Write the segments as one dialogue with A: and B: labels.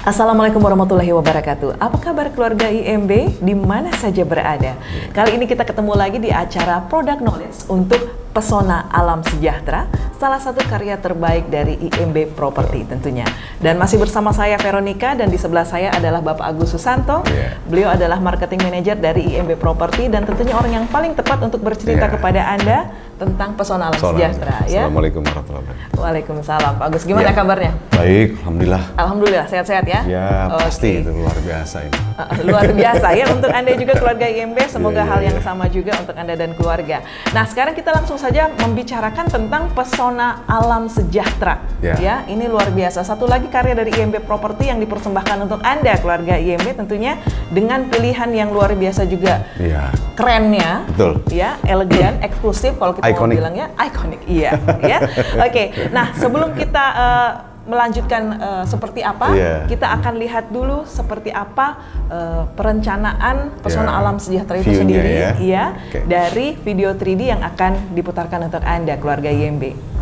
A: Assalamualaikum warahmatullahi wabarakatuh. Apa kabar keluarga IMB di mana saja berada? Kali ini kita ketemu lagi di acara Product Knowledge untuk Pesona Alam Sejahtera, salah satu karya terbaik dari IMB Property tentunya. Dan masih bersama saya Veronica dan di sebelah saya adalah Bapak Agus Susanto. Beliau adalah Marketing Manager dari IMB Property dan tentunya orang yang paling tepat untuk bercerita kepada Anda tentang Pesona Alam Sejahtera.
B: Assalamualaikum warahmatullahi wabarakatuh.
A: Waalaikumsalam. Pak Agus, gimana kabarnya?
B: Baik, alhamdulillah.
A: Alhamdulillah, sehat-sehat ya?
B: Ya, pasti itu luar biasa ini.
A: Luar biasa ya untuk Anda juga keluarga IMB, semoga hal yang sama juga untuk Anda dan keluarga. Nah, sekarang kita langsung saja membicarakan tentang Pesona Alam Sejahtera. Ya, ini luar biasa. Satu lagi karya dari IMB Property yang dipersembahkan untuk Anda keluarga IMB tentunya dengan pilihan yang luar biasa juga. Kerennya,
B: betul.
A: Ya, elegan, eksklusif kalau kita mau bilangnya ikonik. Iya, ya. Oke. Nah, sebelum kita melanjutkan seperti apa, kita akan lihat dulu seperti apa perencanaan Pesona Alam Sejahtera itu sendiri dari video 3D yang akan diputarkan untuk Anda keluarga IMB.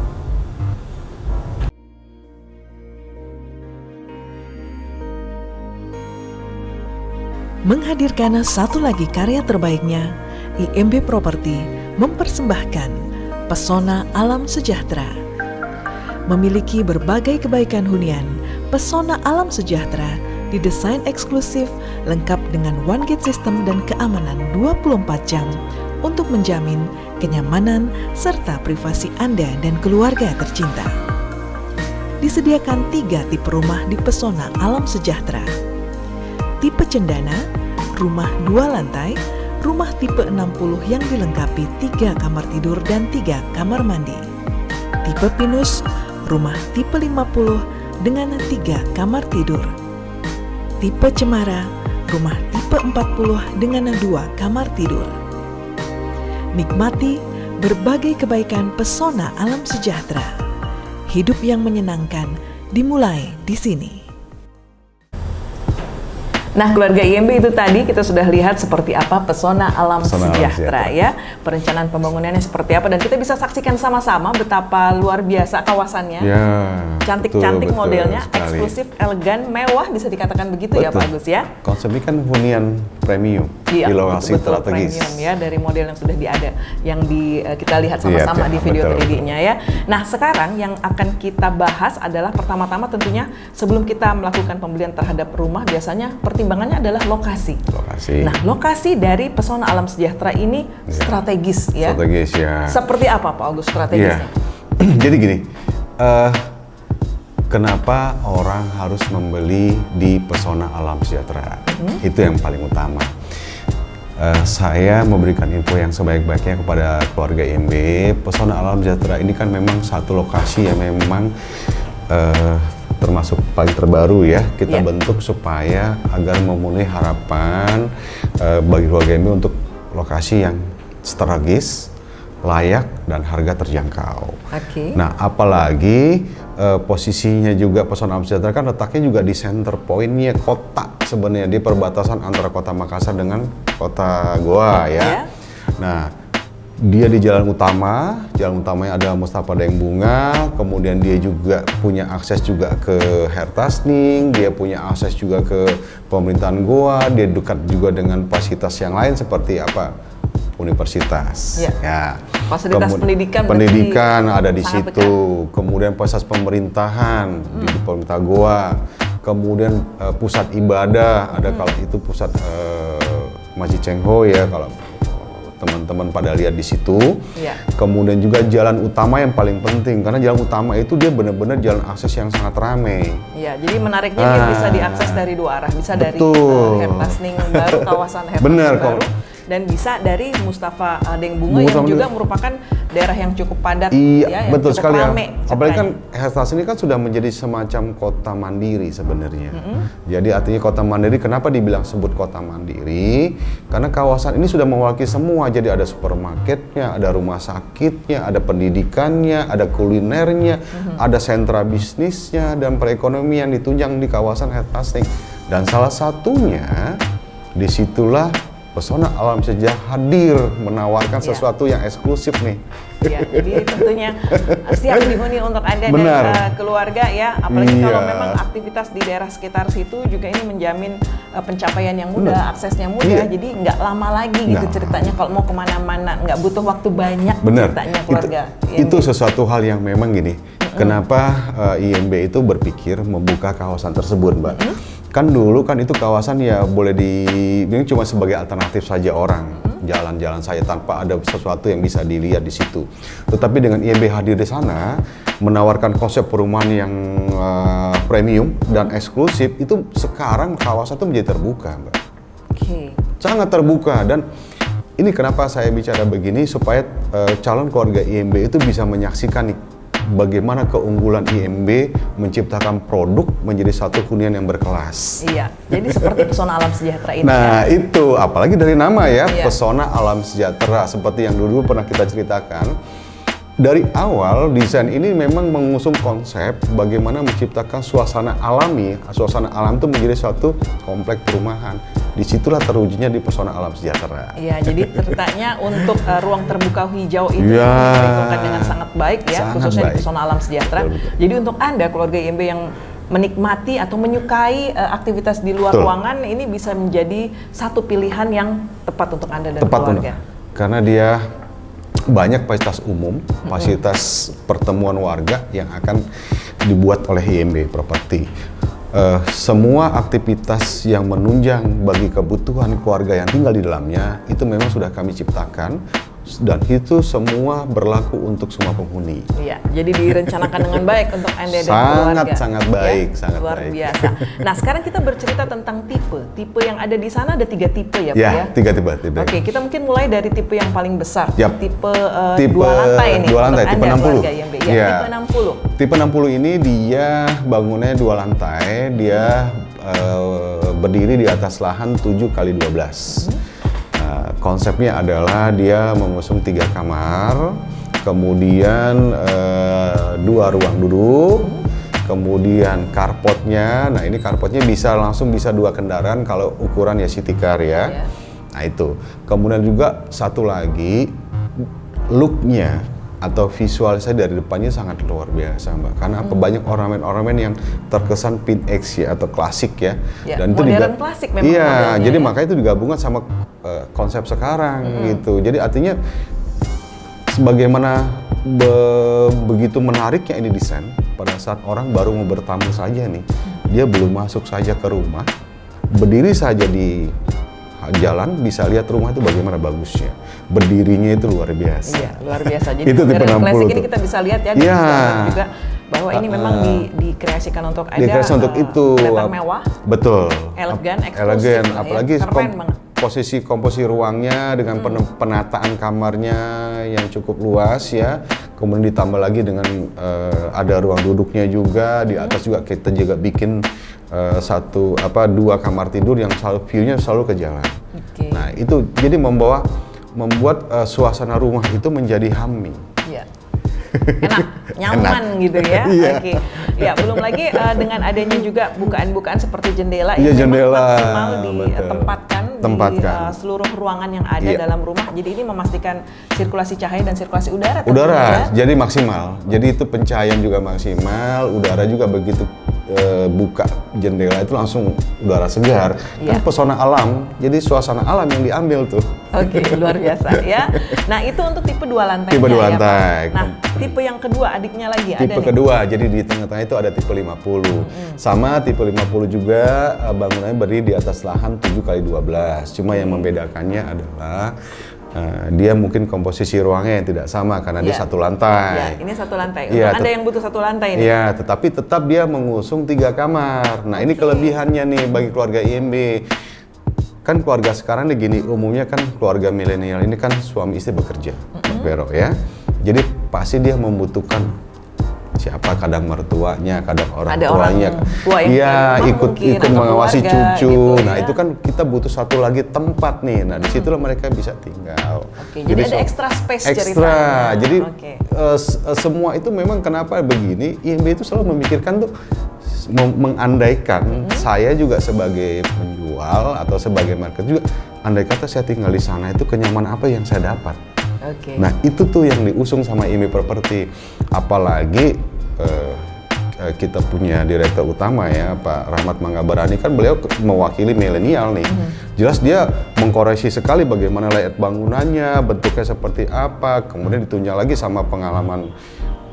A: Menghadirkan satu lagi karya terbaiknya, IMB Property mempersembahkan Pesona Alam Sejahtera. Memiliki berbagai kebaikan hunian, Pesona Alam Sejahtera didesain eksklusif lengkap dengan One Gate System dan keamanan 24 jam untuk menjamin kenyamanan serta privasi Anda dan keluarga tercinta. Disediakan 3 tipe rumah di Pesona Alam Sejahtera. Tipe cendana, rumah 2 lantai, rumah tipe 60 yang dilengkapi 3 kamar tidur dan 3 kamar mandi. Tipe pinus, rumah tipe 50 dengan 3 kamar tidur. Tipe cemara, rumah tipe 40 dengan 2 kamar tidur. Nikmati berbagai kebaikan Pesona Alam Sejahtera. Hidup yang menyenangkan dimulai di sini. Nah, keluarga IMB itu tadi kita sudah lihat seperti apa Pesona Alam Sejahtera ya. Perencanaan pembangunannya seperti apa dan kita bisa saksikan sama-sama betapa luar biasa kawasannya. Cantik-cantik modelnya, eksklusif, elegan, mewah bisa dikatakan begitu ya Pak Agus ya.
B: Konsepnya kan hunian premium di lokasi strategis.
A: Premium ya dari model yang sudah ada yang kita lihat sama-sama di video 3D-nya ya. Nah, sekarang yang akan kita bahas adalah pertama-tama tentunya sebelum kita melakukan pembelian terhadap rumah biasanya pertimbangannya adalah lokasi. Nah, lokasi dari Pesona Alam Sejahtera ini strategis ya.
B: Strategis ya.
A: Seperti apa Pak Agus strategisnya?
B: Jadi gini, kenapa orang harus membeli di Pesona Alam Sejahtera? Itu yang paling utama. Saya memberikan info yang sebaik-baiknya kepada keluarga IMB. Pesona Alam Sejahtera ini kan memang satu lokasi yang memang termasuk paling terbaru ya, kita bentuk supaya agar memenuhi harapan bagi keluarga IMB untuk lokasi yang strategis, layak, dan harga terjangkau. Nah, apalagi posisinya juga Pesona Alam Sejahtera kan letaknya juga di center point-nya kota sebenarnya, di perbatasan antara kota Makassar dengan kota Goa ya. Nah, dia di jalan utamanya ada Mustafa Daeng Bunga, kemudian dia juga punya akses juga ke Hertasning, dia punya akses juga ke pemerintahan Goa, dia dekat juga dengan fasilitas yang lain seperti apa? Universitas. Fasilitas pendidikan ada di situ, kemudian fasilitas pemerintahan di pemerintah Goa, kemudian pusat ibadah, ada kalau itu pusat Masjid Cengho ya kalau teman-teman pada lihat di situ. Kemudian juga jalan utama yang paling penting karena jalan utama itu dia benar-benar jalan akses yang sangat ramai. Jadi menariknya dia bisa diakses dari 2 arah, bisa dari Hertasning baru, kawasan Hertasning baru, dan bisa dari Mustafa Daeng Bunga yang juga merupakan daerah yang cukup padat. Betul sekali ya. Apalagi kan Hertasning ini kan sudah menjadi semacam kota mandiri sebenarnya. Jadi artinya kota mandiri, kenapa dibilang sebut kota mandiri? Karena kawasan ini sudah mewakili semua. Jadi ada supermarketnya, ada rumah sakitnya, ada pendidikannya, ada kulinernya, ada sentra bisnisnya dan perekonomian ditunjang di kawasan Hertasning. Dan salah satunya disitulah Pesona Alam Sejahtera hadir menawarkan sesuatu yang eksklusif nih.
C: Ya, jadi tentunya siap dihuni untuk Anda
B: Benar.
C: dan keluarga ya. Apalagi kalau
B: Iya.
C: memang aktivitas di daerah sekitar situ juga ini menjamin pencapaian yang mudah, aksesnya mudah.
B: Iya.
C: Jadi nggak lama lagi gitu
B: Nah.
C: ceritanya kalau mau kemana-mana, nggak butuh waktu banyak
B: Benar.
C: ceritanya keluarga.
B: Itu sesuatu hal yang memang gini. Kenapa IMB itu berpikir membuka kawasan tersebut, Mbak? Kan dulu kan itu kawasan ya boleh ini cuma sebagai alternatif saja orang jalan-jalan saja tanpa ada sesuatu yang bisa dilihat di situ. Tetapi dengan IMB hadir di sana menawarkan konsep perumahan yang premium dan eksklusif, itu sekarang kawasan itu menjadi terbuka, Mbak.
C: Oke.
B: Sangat terbuka. Dan ini kenapa saya bicara begini, supaya calon keluarga IMB itu bisa menyaksikan nih bagaimana keunggulan IMB menciptakan produk menjadi satu hunian yang berkelas.
C: Iya, jadi seperti pesona alam sejahtera ini.
B: Nah
C: ya.
B: itu, apalagi dari nama ya,
C: Iya.
B: pesona alam sejahtera, seperti yang dulu pernah kita ceritakan. Dari awal desain ini memang mengusung konsep bagaimana menciptakan suasana alami. Suasana alam itu menjadi suatu komplek perumahan. Disitulah terwujudnya di pesona alam sejahtera.
C: Iya, jadi ceritanya untuk ruang terbuka hijau itu
B: Ya.
C: diperhitungkan dengan sangat baik ya,
B: Sangat
C: khususnya
B: baik.
C: di pesona alam sejahtera.
B: Betul.
C: Jadi untuk Anda keluarga IMB yang menikmati atau menyukai aktivitas di luar
B: Betul.
C: ruangan, ini bisa menjadi satu pilihan yang tepat untuk Anda dan
B: Tepat
C: keluarga.
B: karena dia banyak fasilitas umum, fasilitas pertemuan warga yang akan dibuat oleh IMB Property. Semua aktivitas yang menunjang bagi kebutuhan keluarga yang tinggal di dalamnya itu memang sudah kami ciptakan, dan itu semua berlaku untuk semua penghuni.
C: Iya, jadi direncanakan dengan baik untuk Anda dan keluarga.
B: Sangat baik,
C: Ya,
B: sangat
C: luar
B: baik.
C: biasa. Nah, sekarang kita bercerita tentang tipe. Tipe yang ada di sana ada 3 tipe ya, Pak ya?
B: Ya, tiga tipe.
C: Oke, kita mungkin mulai dari tipe yang paling besar.
B: Yap.
C: Tipe,
B: Tipe
C: 2 lantai ini.
B: dua lantai,
C: untuk
B: tipe
C: Anda
B: 60.
C: keluarga IMB. Ya,
B: Ya.
C: tipe 60.
B: Tipe 60 ini dia bangunnya 2 lantai, dia berdiri di atas lahan 7 kali 12. Konsepnya adalah dia mengusung 3 kamar, kemudian 2 ruang duduk, kemudian carportnya. Nah ini carportnya bisa langsung 2 kendaraan kalau ukuran ya city car ya.
C: Ya.
B: Nah itu. Kemudian juga satu lagi, looknya atau visualisasi dari depannya sangat luar biasa, Mbak. Karena apa? Banyak ornamen-ornamen yang terkesan pin X ya atau klasik ya.
C: Ya, modern klasik memang
B: Iya,
C: modelnya,
B: jadi
C: ya.
B: makanya itu digabungkan sama konsep sekarang gitu. Jadi artinya sebagaimana begitu menariknya ini desain pada saat orang baru mau bertamu saja nih, dia belum masuk saja ke rumah, berdiri saja di jalan bisa lihat rumah itu bagaimana bagusnya. Berdirinya itu luar biasa.
C: Iya, luar biasa. Jadi
B: Itu tipe
C: modern
B: 60
C: klasik ini
B: tuh.
C: kita bisa lihat ya di
B: Iya.
C: gambar juga bahwa ini memang dikreasikan untuk Anda.
B: Dikreasi untuk itu.
C: Kelihatan mewah.
B: Betul.
C: Elegan, eksklusif
B: Elegan,
C: lah ya.
B: apalagi
C: Keren banget.
B: komposisi ruangnya dengan penataan kamarnya yang cukup luas ya. Kemudian ditambah lagi dengan ada ruang duduknya juga, di atas juga kita juga bikin 2 kamar tidur yang selalu view-nya selalu ke jalan.
C: Oke.
B: Nah, itu jadi membuat suasana rumah itu menjadi haming.
C: Iya. Enak, nyaman gitu ya.
B: Iya.
C: Oke. Ya, belum lagi dengan adanya juga bukaan-bukaan seperti jendela
B: Iya,
C: yang memang
B: jendela,
C: maksimal
B: betul.
C: ditempatkan di seluruh ruangan yang ada
B: Iya.
C: dalam rumah. Jadi ini memastikan sirkulasi cahaya dan sirkulasi udara. tentunya
B: Udara,
C: ya.
B: jadi maksimal. Jadi itu pencahayaan juga maksimal, udara juga begitu buka jendela itu langsung udara segar.
C: Iya.
B: Kan pesona alam, jadi suasana alam yang diambil tuh.
C: Oke, luar biasa ya. Nah, itu untuk tipe 2 lantai.
B: Tipe 2 lantai.
C: Nah, tipe yang kedua adiknya lagi ada
B: Tipe
C: nih.
B: kedua, jadi di tengah-tengah itu ada tipe 50. Sama tipe 50 juga bangunannya berdiri di atas lahan 7 kali 12. Cuma yang membedakannya adalah dia mungkin komposisi ruangnya yang tidak sama karena dia
C: Iya.
B: 1 lantai.
C: Ya, ini 1 lantai. Untuk
B: Iya,
C: Anda yang butuh 1 lantai nih.
B: Iya, tetapi tetap dia mengusung 3 kamar. Nah, ini kelebihannya nih bagi keluarga IMB. Kan keluarga sekarang nih gini, umumnya kan keluarga milenial ini kan suami istri bekerja, Mbak Vero ya. Jadi pasti dia membutuhkan siapa, kadang mertuanya, kadang orang
C: Ada orang
B: tuanya.
C: tua yang
B: Iya,
C: rumah
B: ikut
C: mungkin, atau
B: mengawasi
C: keluarga
B: cucu.
C: gitu,
B: Nah,
C: ya.
B: itu kan kita butuh satu lagi tempat nih. Nah, disitulah mereka bisa tinggal.
C: Oke, jadi ada extra space
B: Ekstra.
C: ceritanya.
B: Jadi
C: Oke.
B: semua itu memang kenapa begini, IMB itu selalu memikirkan tuh mengandaikan saya juga sebagai penjual atau sebagai market juga, andai kata saya tinggal di sana itu kenyamanan apa yang saya dapat.
C: Oke.
B: Nah itu tuh yang diusung sama IMB Property, apalagi kita punya direktur utama ya Pak Rahmat Manggabarani, kan beliau mewakili milenial nih. Jelas dia mengkoreksi sekali bagaimana layout bangunannya, bentuknya seperti apa, kemudian ditunjang lagi sama pengalaman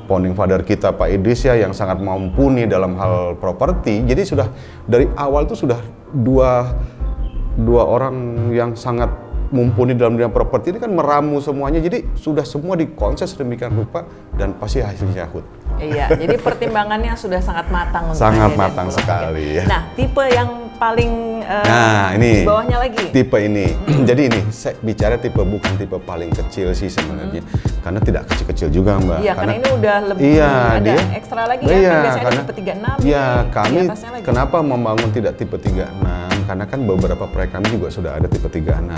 B: founding father kita Pak Idris ya, yang sangat mumpuni dalam hal properti. Jadi sudah dari awal itu sudah dua orang yang sangat mumpuni dalam bidang properti ini kan meramu semuanya, jadi sudah semua dikonsep sedemikian rupa dan pasti hasilnya nyahut.
C: Iya, jadi pertimbangannya sudah sangat matang.
B: Sangat matang sekali ya.
C: Nah, tipe yang paling
B: ini
C: di bawahnya lagi.
B: Tipe ini. Jadi ini saya bicara bukan tipe paling kecil sih sebenarnya. Karena tidak kecil-kecil juga, Mbak.
C: Iya, karena ini udah lebih ada ekstra lagi ya.
B: Iya,
C: Biasanya
B: karena
C: ada tipe 36.
B: Iya, kami
C: di atasnya lagi.
B: kenapa membangun tidak tipe 36? Karena kan beberapa proyek kami juga sudah ada tipe 36.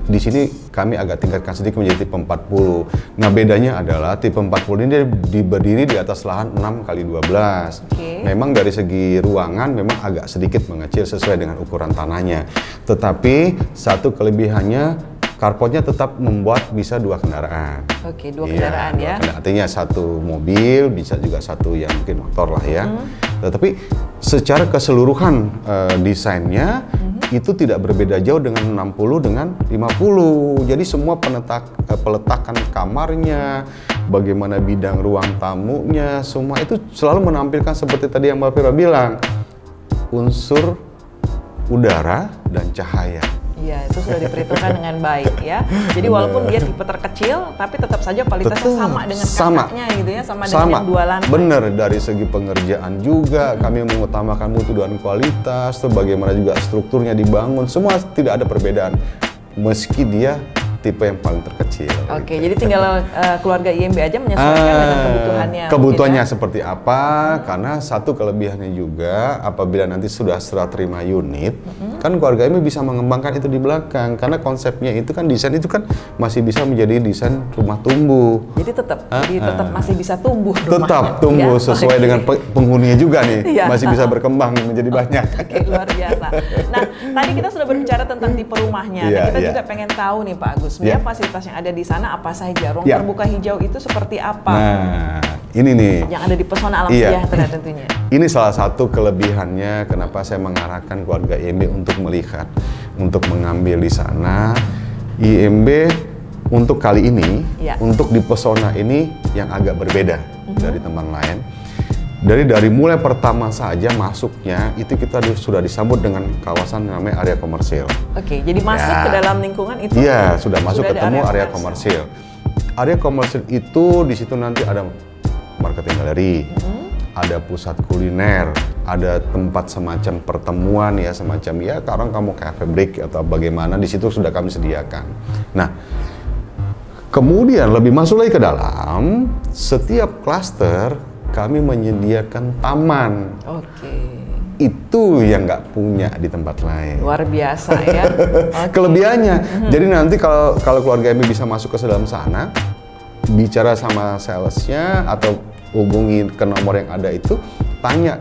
B: Di sini kami agak tingkatkan sedikit menjadi tipe 40. Nah, bedanya adalah tipe 40 ini dia berdiri di atas lahan 6x12. Memang dari segi ruangan memang agak sedikit mengecil sesuai dengan ukuran tanahnya. Tetapi satu kelebihannya, carportnya tetap membuat bisa 2 kendaraan.
C: Oke, 2 kendaraan ya.
B: Artinya 1 mobil, bisa juga 1 yang mungkin motor lah ya. Tetapi secara keseluruhan desainnya itu tidak berbeda jauh dengan 60 dengan 50. Jadi semua peletakan kamarnya, bagaimana bidang ruang tamunya, semua itu selalu menampilkan seperti tadi yang Mbak Fira bilang, unsur udara dan cahaya.
C: Iya, itu sudah diperhitungkan dengan baik ya. Jadi walaupun dia tipe terkecil, tapi tetap saja kualitasnya sama dengan kakaknya gitu ya, sama dengan yang 2 lantai.
B: Bener, dari segi pengerjaan juga kami mengutamakan mutu dan kualitas, terus bagaimana juga strukturnya dibangun, semua tidak ada perbedaan. Meski dia tipe yang paling terkecil.
C: Oke, jadi tinggal keluarga IMB aja menyesuaikan dengan kebutuhannya.
B: Kebutuhannya seperti apa? Karena satu kelebihannya juga, apabila nanti sudah serah terima unit, kan keluarga IMB bisa mengembangkan itu di belakang. Karena konsepnya itu kan, desain itu kan masih bisa menjadi desain rumah tumbuh.
C: Jadi tetap masih bisa tumbuh rumahnya.
B: Tetap tumbuh ya? Sesuai dengan penghuninya juga nih,
C: iya.
B: Masih bisa berkembang menjadi banyak.
C: Oke, luar biasa. Nah, tadi kita sudah berbicara tentang tipe rumahnya. Dan kita juga pengen tahu nih Pak Agus, sebenarnya fasilitas yang ada di sana apa saja? Ruang terbuka hijau itu seperti apa?
B: Nah, ini nih.
C: Yang ada di Pesona Alam Sejahtera tentunya.
B: Ini salah satu kelebihannya kenapa saya mengarahkan keluarga IMB untuk melihat, untuk mengambil di sana. IMB untuk kali ini, untuk di Pesona ini yang agak berbeda dari teman lain. Dari mulai pertama saja masuknya itu kita sudah disambut dengan kawasan namanya area komersil.
C: Oke, jadi masuk ke dalam lingkungan itu.
B: Iya, sudah masuk ketemu area komersil. Area komersil itu di situ nanti ada marketing galeri, ada pusat kuliner, ada tempat semacam pertemuan ya, semacam ya sekarang kamu cafe break atau bagaimana, di situ sudah kami sediakan. Nah, kemudian lebih masuk lagi ke dalam, setiap klaster kami menyediakan taman.
C: Oke.
B: Itu yang nggak punya di tempat lain.
C: Luar biasa ya.
B: Kelebihannya. Jadi nanti kalau keluarga IMB bisa masuk ke dalam sana, bicara sama salesnya atau hubungi ke nomor yang ada itu, tanya.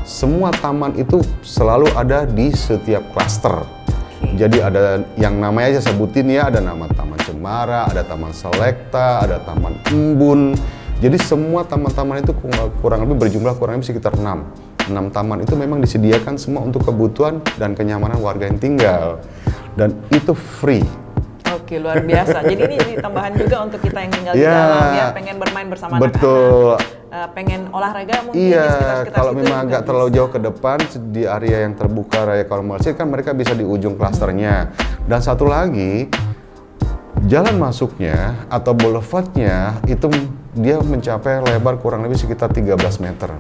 B: Semua taman itu selalu ada di setiap klaster. Jadi ada yang namanya aja sebutin ya, ada nama Taman Cemara, ada Taman Selekta, ada Taman Embun. Jadi semua taman-taman itu kurang lebih berjumlah kurang lebih sekitar 6 taman itu memang disediakan semua untuk kebutuhan dan kenyamanan warga yang tinggal. Dan itu free.
C: Oke, luar biasa. Jadi ini jadi tambahan juga untuk kita yang tinggal di dalam ya, pengen bermain bersama anak-anak. Pengen olahraga mungkin di sekitar-sekitar
B: kalau memang agak terlalu jauh ke depan di area yang terbuka, area komersil kan mereka bisa di ujung klasternya. Dan satu lagi, jalan masuknya atau boulevardnya itu dia mencapai lebar kurang lebih sekitar 13 meter.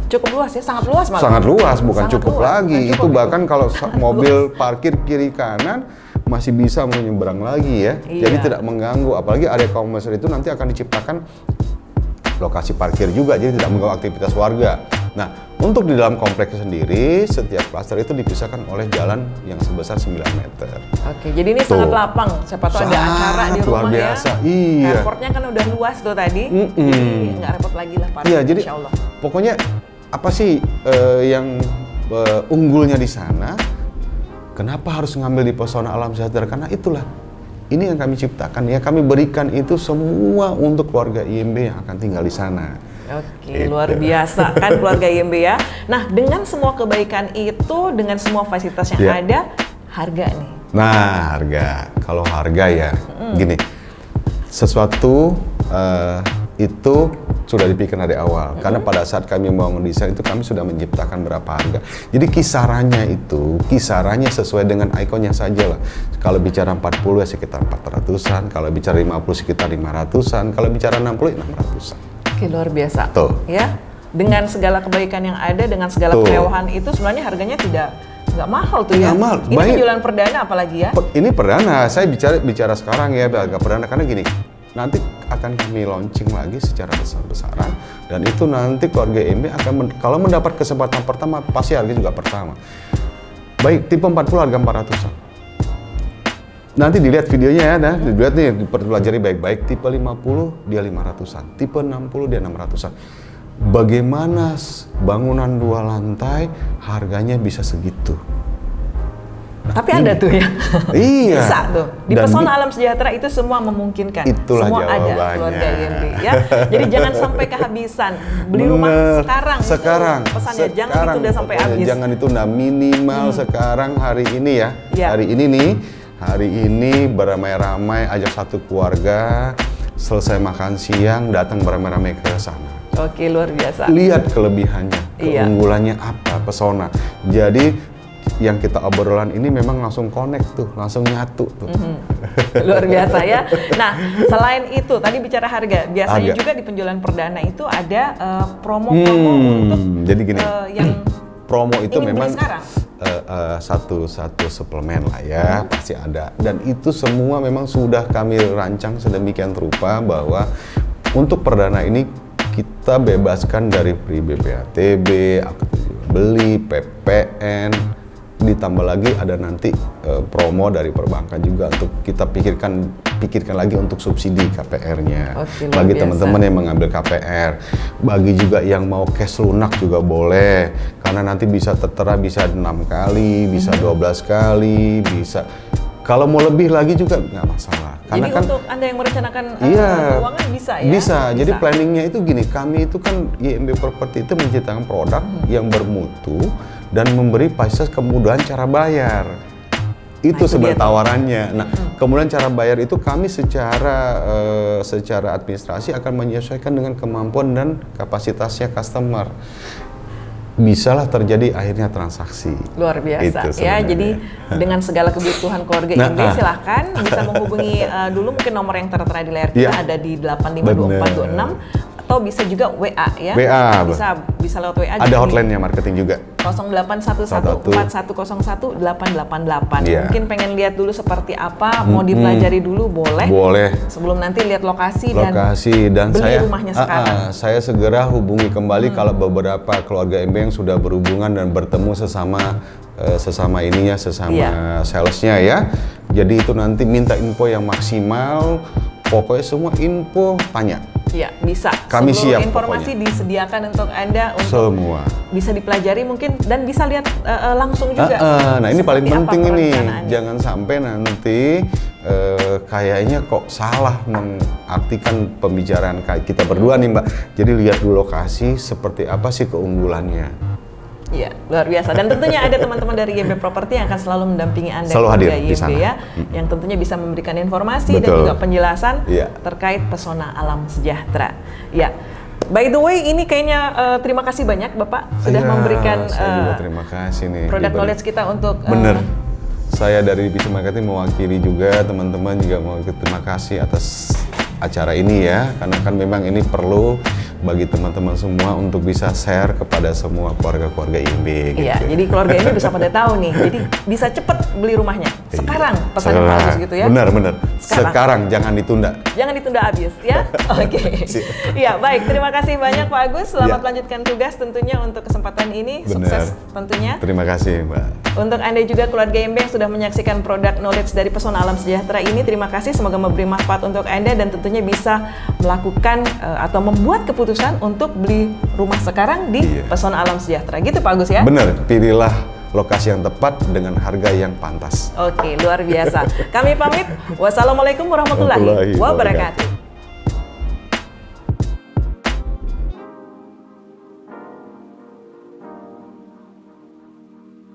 C: Cukup luas ya, sangat luas malah.
B: Sangat luas, bukan sangat cukup luas, lagi. Bukan cukup, itu bahkan kalau mobil parkir kiri kanan masih bisa menyeberang lagi ya. Iya. Jadi tidak mengganggu, apalagi area komersil itu nanti akan diciptakan lokasi parkir juga, jadi tidak mengganggu aktivitas warga. Nah, untuk di dalam kompleks sendiri, setiap klaster itu dipisahkan oleh jalan yang sebesar 9 meter.
C: Oke, jadi ini sangat lapang. Siapa tahu ada acara di rumah
B: luar biasa.
C: ya.
B: Iya.
C: Airportnya kan udah luas tuh tadi. Jadi nggak repot lagi lah, Pak.
B: Iya, jadi
C: Insya Allah.
B: Pokoknya apa sih yang unggulnya di sana? Kenapa harus ngambil di Pesona Alam Sejahtera? Karena itulah ini yang kami ciptakan, ya kami berikan itu semua untuk keluarga IMB yang akan tinggal di sana.
C: Oke, luar biasa kan keluarga IMB ya. Nah, dengan semua kebaikan itu, dengan semua fasilitas yang ada, harga nih.
B: Nah, harga. Kalau harga ya, gini, sesuatu itu sudah dipikirkan dari awal. Karena pada saat kami membangun desain itu kami sudah menciptakan berapa harga. Jadi kisarannya sesuai dengan ikonnya saja lah. Kalau bicara 40 ya sekitar 400-an, kalau bicara 50 sekitar 500-an, kalau bicara 60 ya 600-an.
C: Oke, luar biasa.
B: Tuh.
C: Ya, dengan segala kebaikan yang ada, dengan segala kemewahan itu sebenarnya harganya nggak mahal tuh ya.
B: Mahal.
C: Ini penjualan perdana apalagi ya?
B: Ini perdana. Saya bicara sekarang ya harga perdana karena gini. Nanti akan kami launching lagi secara besar-besaran dan itu nanti keluarga IMB akan kalau mendapat kesempatan pertama pasti harga juga pertama. Baik tipe 40 harga 400-an. Nanti dilihat videonya ya, dilihat nih, dipelajari baik-baik. Tipe 50 dia 500-an, tipe 60 dia 600-an. Bagaimana bangunan 2 lantai harganya bisa segitu?
C: Tapi ada tuh ya.
B: Iya.
C: Bisa tuh. Di Pesona Alam Sejahtera itu semua memungkinkan.
B: Itulah
C: semua
B: jawabannya.
C: Ada keluarga IMB ya. Jadi jangan sampai kehabisan. Beli rumah sekarang. Pesannya jangan ditunda sampai habis.
B: Jangan ditunda, minimal sekarang hari ini ya. Hari ini beramai-ramai ajak satu keluarga, selesai makan siang datang beramai-ramai ke sana.
C: Oke, luar biasa.
B: Lihat kelebihannya, keunggulannya apa, Pesona. Jadi yang kita obrolan ini memang langsung connect tuh, langsung nyatu tuh.
C: Luar biasa ya. Nah, selain itu tadi bicara harga, biasanya juga di penjualan perdana itu ada promo-promo untuk
B: jadi gini,
C: yang
B: promo itu memang
C: satu
B: satu suplemen lah ya, pasti ada. Dan itu semua memang sudah kami rancang sedemikian rupa bahwa untuk perdana ini kita bebaskan dari free BPATB, beli, PPN, ditambah lagi ada nanti promo dari perbankan juga untuk kita pikirkan lagi untuk subsidi KPR-nya. Bagi teman-teman yang mengambil KPR, bagi juga yang mau cash lunak juga boleh, karena nanti bisa tertera bisa 6 kali, bisa 12 kali, bisa. Kalau mau lebih lagi juga nggak masalah. Karena
C: jadi
B: kan,
C: untuk Anda yang merencanakan keuangan bisa ya?
B: Bisa. Jadi planningnya itu gini, kami itu kan IMB Property itu menciptakan produk yang bermutu dan memberi fasilitas kemudahan cara bayar. Itu sebenarnya tawarannya. Nah, kemudian cara bayar itu kami secara administrasi akan menyesuaikan dengan kemampuan dan kapasitasnya customer. Bisalah terjadi akhirnya transaksi.
C: Luar biasa ya. Jadi dengan segala kebutuhan keluarga IMB silahkan bisa menghubungi dulu mungkin nomor yang tertera di layar kita ada di 852426 atau bisa juga WA ya. Bisa lewat WA.
B: Ada hotline-nya marketing juga.
C: 081141018888. Mungkin pengen lihat dulu seperti apa, mau dipelajari dulu boleh.
B: Boleh.
C: Sebelum nanti lihat lokasi dan
B: beli
C: rumahnya sekarang.
B: Saya segera hubungi kembali kalau beberapa keluarga IMB yang sudah berhubungan dan bertemu sesama salesnya ya. Jadi itu nanti minta info yang maksimal, pokoknya semua info tanya.
C: Iya, bisa.
B: Kami siap.
C: Informasi pokoknya disediakan untuk Anda untuk
B: semua.
C: Bisa dipelajari mungkin dan bisa lihat langsung juga.
B: Nah, ini paling penting ini. Jangan sampai nanti kayaknya kok salah mengartikan pembicaraan kita berdua nih, Mbak. Jadi lihat dulu lokasi seperti apa sih keunggulannya.
C: Iya, luar biasa. Dan tentunya ada teman-teman dari IMB Property yang akan selalu mendampingi Anda
B: selalu hadir
C: IMB
B: di sana.
C: Ya, yang tentunya bisa memberikan informasi dan juga penjelasan terkait Pesona Alam Sejahtera. Ya. By the way, ini kayaknya terima kasih banyak Bapak sudah memberikan
B: terima kasih nih.
C: Produk knowledge kita untuk
B: bener. Saya dari Divisi Marketing mewakili juga teman-teman juga mau terima kasih atas acara ini ya, karena kan memang ini perlu bagi teman-teman semua untuk bisa share kepada semua keluarga-keluarga IMB gitu.
C: Iya, jadi keluarga IMB bisa pada tahu nih, jadi bisa cepet beli rumahnya. Sekarang pesannya bagus gitu ya.
B: Benar. Sekarang jangan ditunda.
C: Jangan ditunda habis ya. Oke. Iya, baik. Terima kasih banyak Pak Agus. Selamat melanjutkan tugas tentunya untuk kesempatan ini. Sukses tentunya.
B: Terima kasih, Mbak.
C: Untuk Anda juga keluarga IMB yang sudah menyaksikan produk knowledge dari Pesona Alam Sejahtera ini, terima kasih. Semoga memberi manfaat untuk Anda dan tentunya bisa melakukan atau membuat keputusan untuk beli rumah sekarang di Pesona Alam Sejahtera. Gitu Pak Agus ya?
B: Benar, pilihlah lokasi yang tepat dengan harga yang pantas.
C: Oke, luar biasa. Kami pamit. Wassalamualaikum warahmatullahi wabarakatuh.